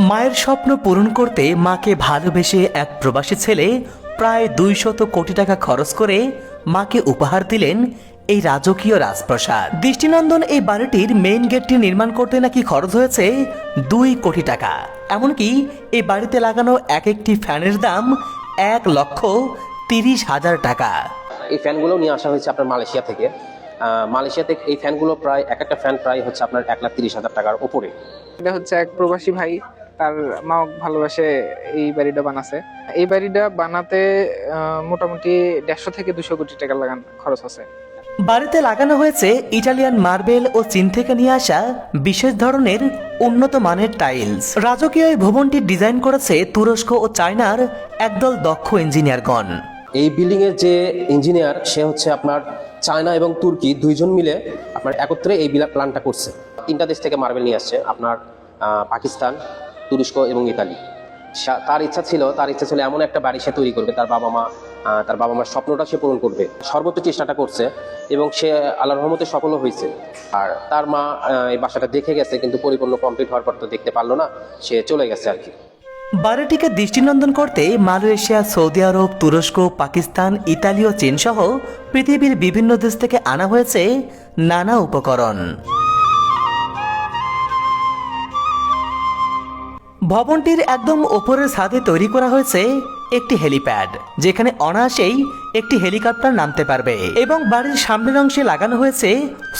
মায়ের স্বপ্ন পূরণ করতে মাকে ভালোবেসে এক প্রবাসী ছেলে প্রায় 200 কোটি টাকা খরচ করে মাকে উপহার দিলেন এই রাজকীয় রাজপ্রাসাদ। দৃষ্টিনন্দন এই বাড়িটির মেইন গেটটি নির্মাণ করতে নাকি খরচ হয়েছে 2 কোটি টাকা। এমনকি এই বাড়িতে লাগানো এক একটি ফ্যানের দাম 1,30,000 টাকা। এই ফ্যানগুলো নিয়ে আসা হয়েছে আপনার মালয়েশিয়া থেকে। মালয়েশিয়াতে এই ফ্যানগুলো প্রায় এক একটা ফ্যান প্রায় হচ্ছে আপনার 1,30,000 টাকার উপরে। এটা হচ্ছে এক প্রবাসী ভাই, তার মা ভালোবাসে এই বাড়িটা বানাছে। এই বাড়িটা বানাতে মোটামুটি 150 থেকে 200 কোটি টাকা খরচ আছে। বাড়িতে লাগানো হয়েছে ইটালিয়ান মার্বেল ও চীন থেকে নিয়ে আসা বিশেষ ধরনের উন্নত মানের টাইলস। রাজকীয় এই ভবনটি ডিজাইন করেছে তুরস্ক ও চায়নার একদল দক্ষ ইঞ্জিনিয়ারগণ। এই বিল্ডিং এর যে ইঞ্জিনিয়ার সে হচ্ছে আপনার চায়না এবং তুর্কি দুইজন মিলে আপনার একত্রে এই প্ল্যানটা করছে। 3টা দেশ থেকে মার্বেল নিয়ে আসছে, আপনার পাকিস্তান, তুরস্ক এবং ইতালি। তার ইচ্ছা ছিল এমন একটা বাড়ি সে তৈরি করবে, তার বাবা মার স্বপ্নটা সে পূরণ করবে। সর্বোচ্চ চেষ্টাটা করছে এবং সে আল্লাহর রহমতে সফল হয়েছে। আর তার মা এই বাসাটা দেখে গেছে, কিন্তু পরিপূর্ণ কমপ্লিট হওয়ার পর তো দেখতে পারলো না, সে চলে গেছে আর কি। বাড়িটিকে দৃষ্টিনন্দন করতে মালয়েশিয়া, সৌদি আরব, তুরস্ক, পাকিস্তান, ইতালি ও চীন সহ পৃথিবীর বিভিন্ন দেশ থেকে আনা হয়েছে নানা উপকরণ। ভবনটির একদম ওপরের ছাদে তৈরি করা হয়েছে একটি হেলিপ্যাড, যেখানে অনায়াসেই একটি হেলিকপ্টার নামতে পারবে। এবং বাড়ির সামনের অংশে লাগানো হয়েছে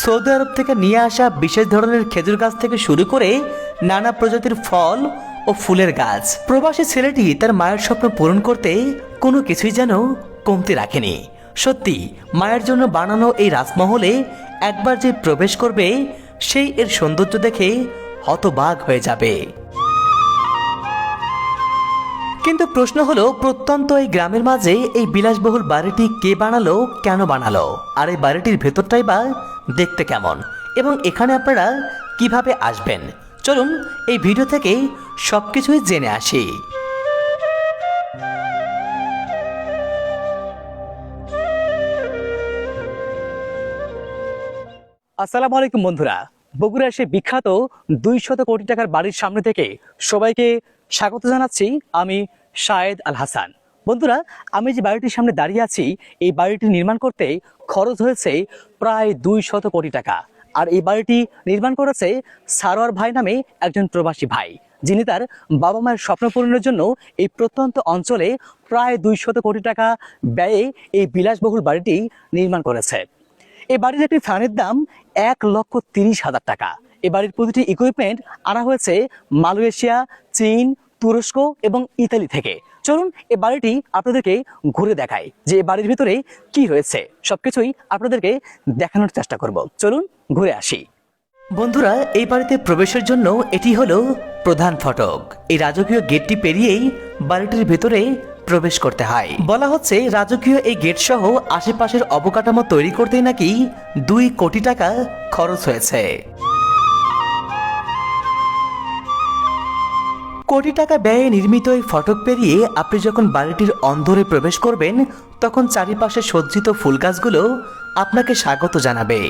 সৌদি আরব থেকে নিয়ে আসা বিশেষ ধরনের খেজুর গাছ থেকে শুরু করে নানা প্রজাতির ফল ও ফুলের গাছ। প্রবাসী ছেলেটি তার মায়ের স্বপ্ন পূরণ করতে কোনো কিছুই যেন কমতি রাখেনি। সত্যি মায়ের জন্য বানানো এই রাজমহলে একবার যে প্রবেশ করবে, সেই এর সৌন্দর্য দেখে হতবাক হয়ে যাবে। কিন্তু প্রশ্ন হলো, প্রত্যন্ত এই গ্রামের মাঝে এই বিলাসবহুল বাড়িটি কে বানালো, কেন বানালো, আর এই বাড়িটির ভেতরটাই বা দেখতে কেমন, এবং এখানে আপনারা কিভাবে আসবেন? চলুন এই ভিডিও থেকে সবকিছুই জেনে আসি। আসসালামু আলাইকুম বন্ধুরা, বগুড়ার সেই বিখ্যাত 200 কোটি টাকার বাড়ির সামনে থেকে সবাইকে স্বাগত জানাচ্ছি। আমি শাহেদ আল হাসান। বন্ধুরা, আমি যে বাড়িটির সামনে দাঁড়িয়ে আছি, এই বাড়িটি নির্মাণ করতে খরচ হয়েছে প্রায় 200 কোটি টাকা। আর এই বাড়িটি নির্মাণ করেছে সারোয়ার ভাই নামে একজন প্রবাসী ভাই, যিনি তার বাবা মায়ের স্বপ্ন পূরণের জন্য এই প্রত্যন্ত অঞ্চলে প্রায় 200 কোটি টাকা ব্যয়ে এই বিলাসবহুল বাড়িটি নির্মাণ করেছে। এই বাড়ির একটি ফ্যানের দাম 1,30,000 টাকা। এই বাড়ির প্রতিটি ইকুইপমেন্ট আনা হয়েছে মালয়েশিয়া, চীন, তুরস্ক এবং ইতালি থেকে। চলুন এই বাড়িটি আপনাদেরকে ঘুরে দেখাই যে এই বাড়ির ভিতরে কি রয়েছে। সবকিছুই আপনাদেরকে দেখানোর চেষ্টা করব। চলুন ঘুরে আসি। বন্ধুরা, এই বাড়িতে প্রবেশের জন্য এটি হলো প্রধান ফটক। এই রাজকীয় গেটটি পেরিয়েই বাড়িটির ভেতরে প্রবেশ করতে হয়। বলা হচ্ছে রাজকীয় এই গেট সহ আশেপাশের অবকাঠামো তৈরি করতেই নাকি 2 কোটি টাকা খরচ হয়েছে। কোটি টাকা ব্যয়ে নির্মিত এই ফটক পেরিয়ে আপনি যখন বাড়িটির অন্দরে প্রবেশ করবেন, তখন চারিপাশে সজ্জিত ফুল গাছগুলো আপনাকে স্বাগত জানাবে।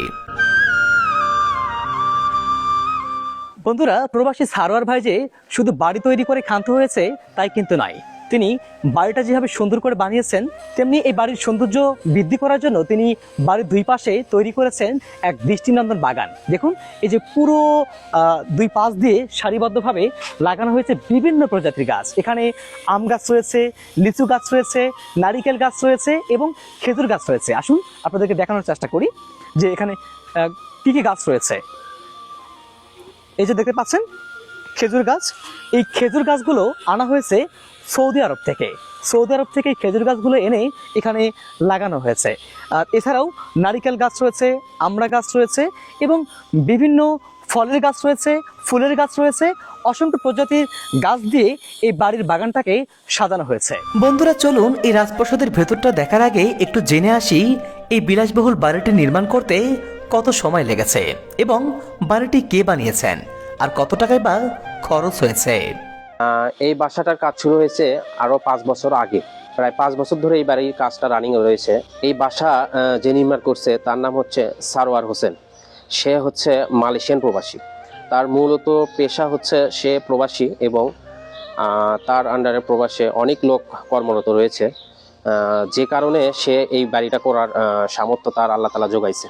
বন্ধুরা, প্রবাসী সারোয়ার ভাই যে শুধু বাড়ি তৈরি করে ক্ষান্ত হয়েছে তাই কিন্তু নয়, তিনি বাড়িটা যেভাবে সুন্দর করে বানিয়েছেন, তেমনি এই বাড়ির সৌন্দর্য বৃদ্ধি করার জন্য তিনি বাড়ির 2 পাশে তৈরি করেছেন এক দৃষ্টিনন্দন বাগান। দেখুন, এই যে পুরো 2 পাশ দিয়ে সারিবদ্ধভাবে লাগানো হয়েছে বিভিন্ন প্রজাতির গাছ। এখানে আম গাছ রয়েছে, লিচু গাছ রয়েছে, নারিকেল গাছ রয়েছে এবং খেজুর গাছ রয়েছে। আসুন আপনাদেরকে দেখানোর চেষ্টা করি যে এখানে কি কি গাছ রয়েছে। এই যে দেখতে পাচ্ছেন খেজুর গাছ। এই খেজুর গাছগুলো আনা হয়েছে সৌদি আরব থেকে। সৌদি আরব থেকে খেজুর গাছগুলো এনে এখানে লাগানো হয়েছে। আর এছাড়াও নারিকেল গাছ রয়েছে, আমড়া গাছ রয়েছে এবং বিভিন্ন ফলের গাছ রয়েছে, ফুলের গাছ রয়েছে। অসংখ্য প্রজাতির গাছ দিয়ে এই বাড়ির বাগানটাকে সাজানো হয়েছে। বন্ধুরা, চলুন এই রাজপ্রাসাদের ভেতরটা দেখার আগে একটু জেনে আসি এই বিলাসবহুল বাড়িটি নির্মাণ করতে কত সময় লেগেছে এবং বাড়িটি কে বানিয়েছেন আর কত টাকায় বা খরচ হয়েছে। এই বাসাটার কাজ শুরু হয়েছে আরো 5 বছর আগে। প্রায় 5 বছর ধরে এই বাড়ির কাজটা রানিং রয়েছে। এই বাসা যে নির্মাণ করছে তার নাম হচ্ছে সারোয়ার হোসেন। সে হচ্ছে মালয়েশিয়ান প্রবাসী। তার মূলত পেশা হচ্ছে সে প্রবাসী এবং তার আন্ডারে প্রবাসে অনেক লোক কর্মরত রয়েছে, যে কারণে সে এই বাড়িটা করার সামর্থ্য তার আল্লাহ তাআলা যোগাইছে।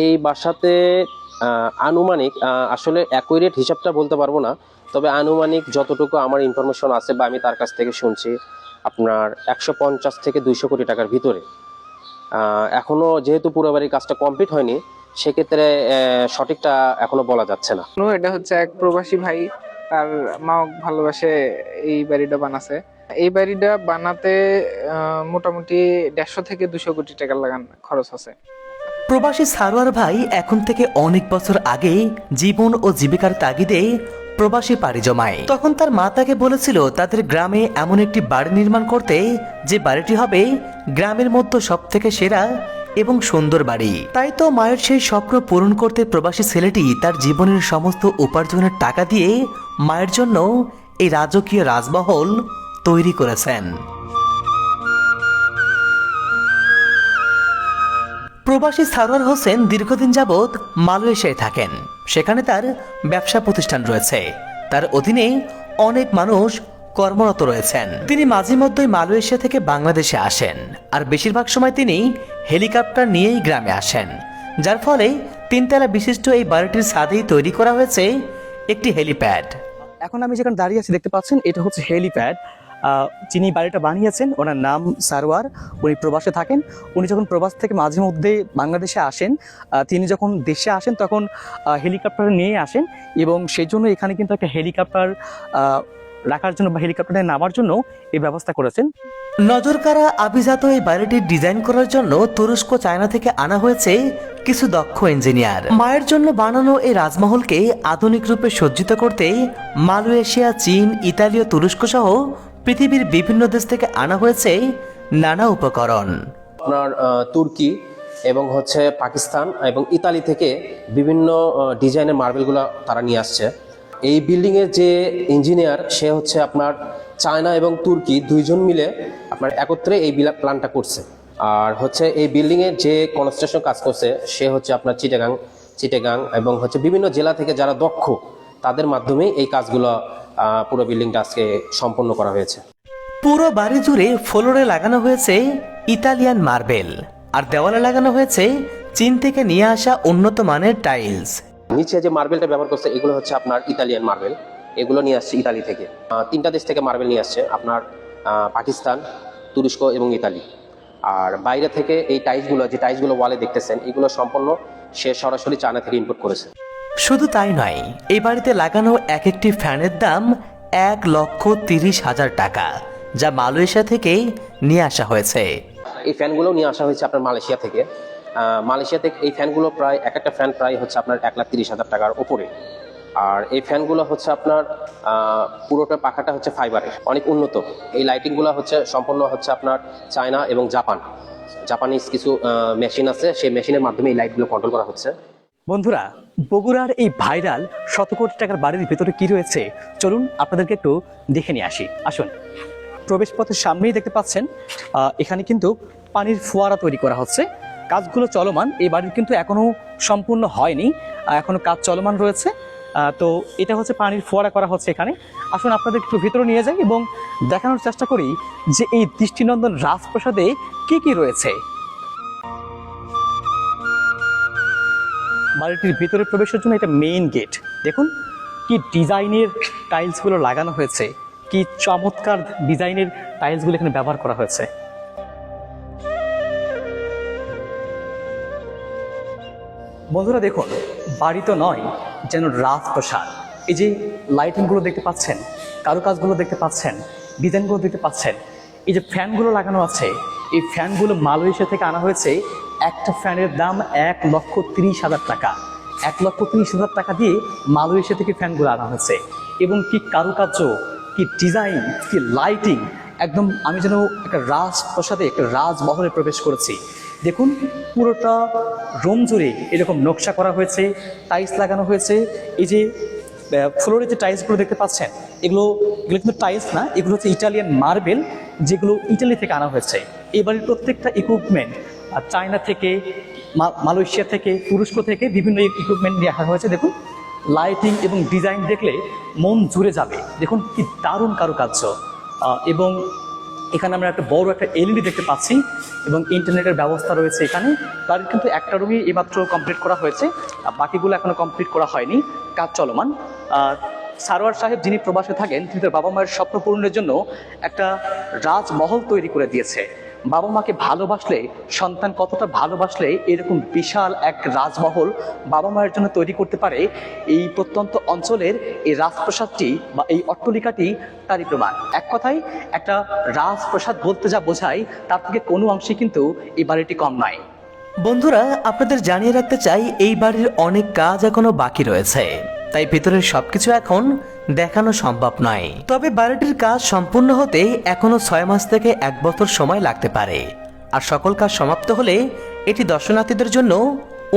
এই বাসাতে আনুমানিক আসলে অ্যাকুরেট হিসাবটা বলতে পারবো না, তবে আনুমানিক যতটুকু আমার ইনফরমেশন আছে বা আমি তার কাছ থেকে শুনছি আপনার 150 থেকে 200 কোটি টাকার ভিতরে। এখনো যেহেতু পুরো বাড়ির কাজটা কমপ্লিট হয়নি, সেক্ষেত্রে সঠিকটা এখনো বলা যাচ্ছে না। এটা হচ্ছে এক প্রবাসী ভাই, তার মা ভালোবাসে এই বাড়িটা বানাছে। এই বাড়িটা বানাতে মোটামুটি 150 থেকে 200 কোটি টাকা খরচ আছে। প্রবাসী সারোয়ার ভাই এখন থেকে অনেক বছর আগে জীবন ও জীবিকার তাগিদে প্রবাসী পাড়ি জমায়। তখন তার মা তাকে বলেছিল তাদের গ্রামে এমন একটি বাড়ি নির্মাণ করতে যে বাড়িটি হবে গ্রামের মধ্যে সব থেকে সেরা এবং সুন্দর বাড়ি। তাই তো মায়ের সেই স্বপ্ন পূরণ করতে প্রবাসী ছেলেটি তার জীবনের সমস্ত উপার্জনের টাকা দিয়ে মায়ের জন্য এই রাজকীয় রাজমহল তৈরি করেছেন। প্রবাসী সারোয়ার হোসেন দীর্ঘদিন যাবৎ মালয়েশিয়ায় থাকেন। সেখানে তার ব্যবসা প্রতিষ্ঠান রয়েছে, তার অধীনে অনেক মানুষ কর্মরত রয়েছেন। তিনি মাঝে মধ্যেই মালয়েশিয়া থেকে বাংলাদেশে আসেন, আর বেশিরভাগ সময় তিনি হেলিকপ্টার নিয়েই গ্রামে আসেন, যার ফলে 3 তলা বিশিষ্ট এই বাড়িটির ছাদেই তৈরি করা হয়েছে একটি হেলিপ্যাড। এখন আমি যেখানে দাঁড়িয়ে আছি দেখতে পাচ্ছেন, এটা হচ্ছে হেলিপ্যাড। যিনি বাড়িটা বানিয়েছেন ওনার নাম সারোয়ার, উনি প্রবাসে থাকেন। উনি যখন প্রবাস থেকে মাঝে মধ্যে বাংলাদেশে আসেন, তিনি যখন দেশে আসেন তখন হেলিকপ্টার নিয়ে আসেন, এবং সেই জন্য এখানে কিন্তু একটা হেলিকপ্টার রাখার জন্য বা হেলিকপ্টারে নামার জন্য এই ব্যবস্থা করেছেন। নজরকাড়া আভিজাত এই বাড়িটির ডিজাইন করার জন্য তুরস্ক চায়না থেকে আনা হয়েছে কিছু দক্ষ ইঞ্জিনিয়ার। মায়ের জন্য বানানো এই রাজমহলকে আধুনিক রূপে সজ্জিত করতে মালয়েশিয়া, চীন, ইতালি ও তুরস্ক সহ পৃথিবীর বিভিন্ন দেশ থেকে আনা হয়েছে নানা উপকরণ। আপনার তুর্কি এবং হচ্ছে পাকিস্তান এবং ইতালি থেকে বিভিন্ন ডিজাইনের মার্বেলগুলো তারা নিয়ে আসছে। এই বিল্ডিংয়ের যে ইঞ্জিনিয়ার সে হচ্ছে আপনার চায়না এবং তুর্কি দুইজন মিলে আপনার একত্রে এই প্ল্যানটা করছে। আর হচ্ছে এই বিল্ডিংয়ের যে কনস্ট্রাকশন কাজ করছে সে হচ্ছে আপনার চিটাগাং এবং হচ্ছে বিভিন্ন জেলা থেকে যারা দক্ষ তাদের মাধ্যমেই এই কাজগুলো পুরো বিল্ডিংটা আজকে সম্পন্ন করা হয়েছে। পুরো বাড়ি জুড়ে ফ্লোরে লাগানো হয়েছে ইতালিয়ান মার্বেল, আর দেওয়ালে লাগানো হয়েছে চীন থেকে নিয়ে আসা উন্নত মানের টাইলস। নিচে যে মার্বেলটা ব্যবহার করছে এগুলো হচ্ছে আপনার ইতালিয়ান মার্বেল, এগুলো নিয়ে আসছে ইতালি থেকে। 3টা দেশ থেকে মার্বেল নিয়ে আসছে, আপনার পাকিস্তান, তুরস্ক এবং ইতালি। আর বাইরে থেকে এই টাইলসগুলো ওয়ালে দেখতেছেন, এগুলো সম্পূর্ণ সে সরাসরি চায়না থেকে ইম্পোর্ট করেছে। শুধু তাই নয়, এই বাড়িতে লাগানো এক একটি ফ্যানের দাম 1,30,000 টাকা, যা মালয়েশিয়া থেকে নিয়ে আসা হয়েছে। এই ফ্যানগুলো নিয়ে আসা হয়েছে আপনার মালয়েশিয়া থেকে। এই ফ্যানগুলো প্রায় এক একটা ফ্যান প্রায় হচ্ছে আপনার 1,30,000 টাকার ওপরে। আর এই ফ্যানগুলো হচ্ছে আপনার পুরোটা পাখাটা হচ্ছে ফাইবারের, অনেক উন্নত। এই লাইটিংগুলো হচ্ছে সম্পূর্ণ হচ্ছে আপনার চায়না এবং জাপানিজ কিছু মেশিন আছে, সেই মেশিনের মাধ্যমে এই লাইটগুলো কন্ট্রোল করা হচ্ছে। বন্ধুরা, বগুড়ার এই ভাইরাল শত কোটি টাকার বাড়ির ভেতরে কি রয়েছে চলুন আপনাদেরকে একটু দেখে নিয়ে আসি। আসুন, প্রবেশ পথের সামনেই দেখতে পাচ্ছেন এখানে কিন্তু পানির ফোয়ারা তৈরি করা হচ্ছে। কাজগুলো চলমান, এই বাড়ির কিন্তু এখনো সম্পূর্ণ হয়নি, এখনো কাজ চলমান রয়েছে। তো এটা হচ্ছে পানির ফোয়ারা করা হচ্ছে এখানে। আসুন আপনাদের একটু ভিতরে নিয়ে যাই এবং দেখানোর চেষ্টা করি যে এই দৃষ্টিনন্দন রাজপ্রাসাদে কি কি রয়েছে। বাড়িটির ভিতরে প্রবেশের জন্য এটা মেইন গেট। দেখুন কি ডিজাইনের টাইলসগুলো লাগানো হয়েছে, কি চমৎকার ডিজাইনের টাইলসগুলো এখানে ব্যবহার করা হয়েছে। বন্ধুরা দেখুন, বাড়ি তো নয়, যেন রাজপ্রাসাদ। এই যে লাইটিংগুলো দেখতে পাচ্ছেন, কারুকাজগুলো দেখতে পাচ্ছেন, ডিজাইনগুলো দেখতে পাচ্ছেন, এই যে ফ্যানগুলো লাগানো আছে, এই ফ্যানগুলো মালয়েশিয়া থেকে আনা হয়েছে। একটা ফ্যানের দাম 1,30,000 টাকা। 1,30,000 টাকা দিয়ে মালয়েশিয়া থেকে ফ্যানগুলো আনা হয়েছে। এবং কি কারুকার্য, কি ডিজাইন, কি লাইটিং, একদম আমি যেন একটা রাজপ্রাসাদে, একটা রাজমহলে প্রবেশ করেছি। দেখুন পুরোটা রুম জুড়ে এরকম নকশা করা হয়েছে, টাইলস লাগানো হয়েছে। এই যে ফ্লোরে যে টাইলসগুলো দেখতে পাচ্ছেন, এগুলো কিন্তু টাইলস না, এগুলো হচ্ছে ইটালিয়ান মার্বেল, যেগুলো ইটালি থেকে আনা হয়েছে। এবারের প্রত্যেকটা ইকুইপমেন্ট চায়না থেকে, মালয়েশিয়া থেকে, তুরস্ক থেকে বিভিন্ন ইকুইপমেন্ট নিয়ে আসা হয়েছে। দেখুন লাইটিং এবং ডিজাইন দেখলে মন জুড়ে যাবে। দেখুন কি দারুণ কারুকার্য, এবং এখানে আমরা একটা বড় একটা এলইডি দেখতে পাচ্ছি এবং ইন্টারনেটের ব্যবস্থা রয়েছে এখানে। বাড়ির কিন্তু একটা রুমই এইমাত্র কমপ্লিট করা হয়েছে, বাকিগুলো এখনো কমপ্লিট করা হয়নি, কাজ চলমান। সারোয়ার সাহেব যিনি প্রবাসে থাকেন, তিনি তার বাবা মায়ের স্বপ্ন পূরণের জন্য একটা রাজমহল তৈরি করে দিয়েছে। বাবা মাকে ভালোবাসলে, সন্তান কতটা ভালোবাসলে এরকম বিশাল এক রাজমহল বাবা মায়ের জন্য তৈরি করতে পারে, এই প্রত্যন্ত অঞ্চলের এই রাজপ্রাসাদটি বা এই অট্টালিকাটি তারই প্রমাণ। এক কথায় একটা রাজপ্রাসাদ বলতে যা বোঝায় তার থেকে কোনো অংশে কিন্তু এই বাড়িটি কম নয়। বন্ধুরা, আপনাদের জানিয়ে রাখতে চাই এই বাড়ির অনেক কাজ এখনো বাকি রয়েছে, তাই ভেতরের সবকিছু এখন দেখানো সম্ভব নয়। তবে বাড়িটির কাজ সম্পূর্ণ হতে এখনো 6 মাস থেকে 1 বছর সময় লাগতে পারে। আর সকল কাজ সমাপ্ত হলে এটি দর্শনার্থীদের জন্য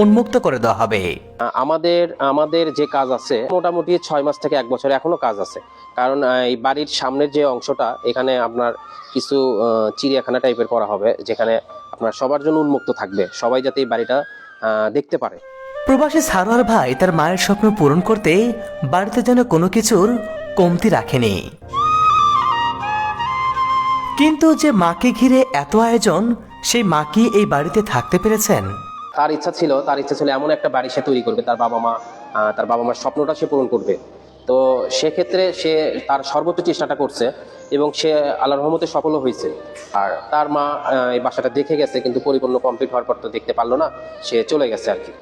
উন্মুক্ত করে দেওয়া হবে। আমাদের যে কাজ আছে মোটামুটি 6 মাস থেকে 1 বছর এখনো কাজ আছে। কারণ এই বাড়ির সামনের যে অংশটা, এখানে আপনার কিছু চিড়িয়াখানা টাইপের করা হবে, যেখানে আপনার সবার জন্য উন্মুক্ত থাকবে, সবাই যাতে এই বাড়িটা দেখতে পারে। প্রবাসী সারোয়ার ভাই তার মায়ের স্বপ্ন পূরণ করতে বাড়িতে যেন কোনো কিছুর কমতি রাখেনি। কিন্তু যে মাকে ঘিরে এত আয়োজন, সেই মা কি এই বাড়িতে থাকতে পেরেছেন? তার ইচ্ছা ছিল এমন একটা বাড়ি সে তৈরি করবে, তার বাবা মার স্বপ্নটা সে পূরণ করবে। তো সেক্ষেত্রে সে তার সর্বোচ্চ চেষ্টাটা করছে এবং সে আল্লাহর রহমতে সফলও হয়েছে। আর তার মা এই বাসাটা দেখে গেছে, কিন্তু পরিপূর্ণ কমপ্লিট হওয়ার পর তো দেখতে পারলো না, সে চলে গেছে আর কি।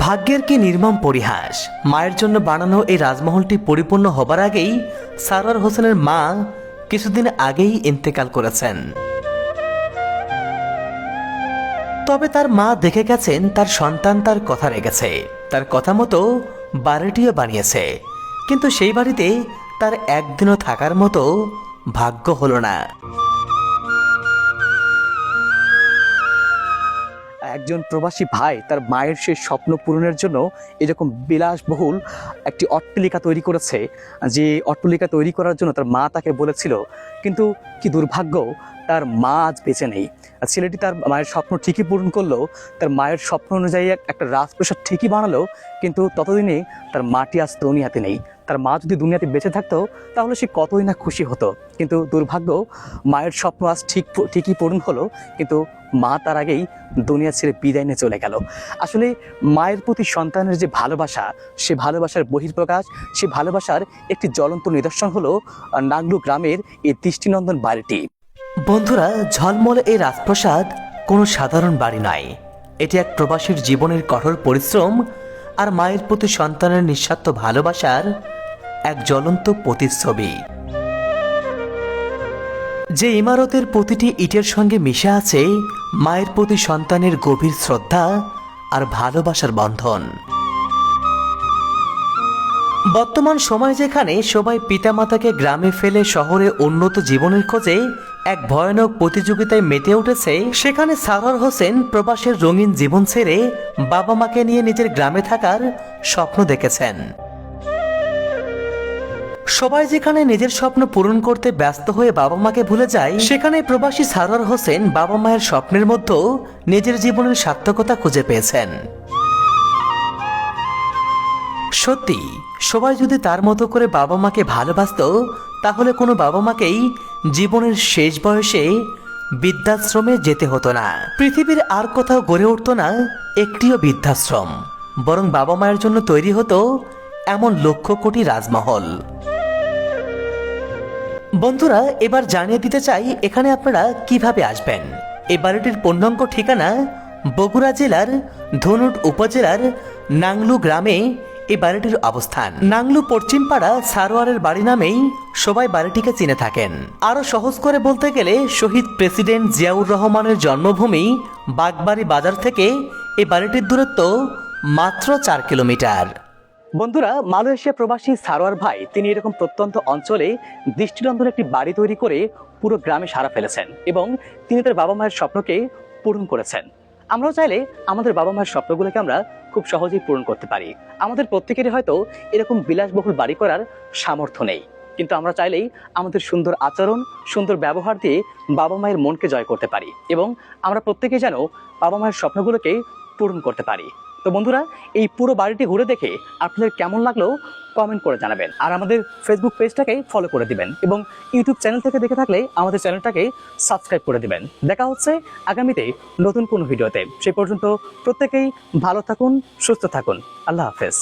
ভাগ্যের কি নির্মম পরিহাস, মায়ের জন্য বানানো এই রাজমহলটি পরিপূর্ণ হবার আগেই সারোয়ার হোসেনের মা কিছুদিন আগেই ইন্তেকাল করেছেন। তবে তার মা দেখে গেছেন তার সন্তান তার কথা রেখেছে, তার কথা মতো বাড়িটিও বানিয়েছে, কিন্তু সেই বাড়িতে তার একদিনও থাকার মতো ভাগ্য হলো না। একজন প্রবাসী ভাই তার মায়ের সেই স্বপ্ন পূরণের জন্য এরকম বিলাসবহুল একটি অট্টালিকা তৈরি করেছে, যে অট্টালিকা তৈরি করার জন্য তার মা তাকে বলেছিল, কিন্তু কি দুর্ভাগ্য, তার মা আজ বেঁচে নেই। ছেলেটি তার মায়ের স্বপ্ন ঠিকই পূরণ করলো, তার মায়ের স্বপ্ন অনুযায়ী একটা রাজপ্রাসাদ ঠিকই বানালো, কিন্তু ততদিনে তার মাটি আজ দুনিয়াতে নেই। তার মা যদি দুনিয়াতে বেঁচে থাকতো তাহলে সে কতই না খুশি হতো, কিন্তু দুর্ভাগ্য, মায়ের স্বপ্ন আজ ঠিকই পূরণ হলো, কিন্তু মা তার আগেই দুনিয়া ছেড়ে বিদায় নিয়ে চলে গেল। আসলে মায়ের প্রতি সন্তানের যে ভালোবাসা, সে ভালোবাসার বহিঃপ্রকাশ, সে ভালোবাসার একটি জ্বলন্ত নিদর্শন হলো নাংলু গ্রামের এই দৃষ্টিনন্দন বাড়িটি। বন্ধুরা, ঝলমলে এই রাজপ্রাসাদ কোনো সাধারণ বাড়ি নয়, এটি এক প্রবাসীর জীবনের কঠোর পরিশ্রম আর মায়ের প্রতি সন্তানের নিঃস্বার্থ ভালোবাসার এক জ্বলন্ত প্রতিচ্ছবি। যে ইমারতের প্রতিটি ইটের সঙ্গে মিশে আছে মায়ের প্রতি সন্তানের গভীর শ্রদ্ধা আর ভালোবাসার বন্ধন। বর্তমান সময় যেখানে সবাই পিতামাতাকে গ্রামে ফেলে শহরে উন্নত জীবনের খোঁজে এক ভয়ানক প্রতিযোগিতায় মেতে উঠেছে, সেখানে সারোয়ার হোসেন প্রবাসের রঙিন জীবন ছেড়ে বাবা মাকে নিয়ে নিজের গ্রামে থাকার স্বপ্ন দেখেছেন। সবাই যেখানে নিজের স্বপ্ন পূরণ করতে ব্যস্ত হয়ে বাবা মাকে ভুলে যায়, সেখানে প্রবাসী সারোয়ার হোসেন বাবা মায়ের স্বপ্নের মধ্যেও নিজের জীবনের সার্থকতা খুঁজে পেয়েছেন। সত্যি, সবাই যদি তার মতো করে বাবা মাকে ভালোবাসতো, তাহলে কোনো বাবা মাকেই জীবনের শেষ বয়সে বৃদ্ধাশ্রমে যেতে হতো না। পৃথিবীর আর কোথাও গড়ে উঠতো না একটিও বৃদ্ধাশ্রম, বরং বাবা মায়ের জন্য তৈরি হতো এমন লক্ষ কোটি রাজমহল। বন্ধুরা, এবার জানিয়ে দিতে চাই এখানে আপনারা কিভাবে আসবেন। এই বাড়িটির পূর্ণাঙ্গ ঠিকানা বগুড়া জেলার ধনুট উপজেলার নাংলু গ্রামে এই বাড়িটির অবস্থান। নাংলু পশ্চিমপাড়া সারোয়ারের বাড়ি নামেই সবাই বাড়িটিকে চিনে থাকেন। আরো সহজ করে বলতে গেলে শহীদ প্রেসিডেন্ট জিয়াউর রহমানের জন্মভূমি বাগবাড়ি বাজার থেকে এই বাড়িটির দূরত্ব মাত্র 4 কিলোমিটার। বন্ধুরা, মালয়েশিয়া প্রবাসী সারোয়ার ভাই তিনি এরকম প্রত্যন্ত অঞ্চলে দৃষ্টিনন্দন একটি বাড়ি তৈরি করে পুরো গ্রামে সাড়া ফেলেছেন এবং তিনি তার বাবা মায়ের স্বপ্নকে পূরণ করেছেন। আমরাও চাইলে আমাদের বাবা মায়ের স্বপ্নগুলোকে আমরা খুব সহজেই পূরণ করতে পারি। আমাদের প্রত্যেকেরই হয়তো এরকম বিলাসবহুল বাড়ি করার সামর্থ্য নেই, কিন্তু আমরা চাইলেই আমাদের সুন্দর আচরণ, সুন্দর ব্যবহার দিয়ে বাবা মায়ের মনকে জয় করতে পারি এবং আমরা প্রত্যেকেই যেন বাবা মায়ের স্বপ্নগুলোকে পূরণ করতে পারি। তো বন্ধুরা, এই পুরো বাড়িটি ঘুরে দেখে আপনাদের কেমন লাগলো কমেন্ট করে জানাবেন। আর আমাদের ফেসবুক পেজটাকে ফলো করে দিবেন এবং ইউটিউব চ্যানেল থেকে দেখে থাকলে আমাদের চ্যানেলটাকে সাবস্ক্রাইব করে দিবেন। দেখা হচ্ছে আগামীতে নতুন কোনো ভিডিওতে। সেই পর্যন্ত প্রত্যেকেই ভালো থাকুন, সুস্থ থাকুন। আল্লাহ হাফেজ।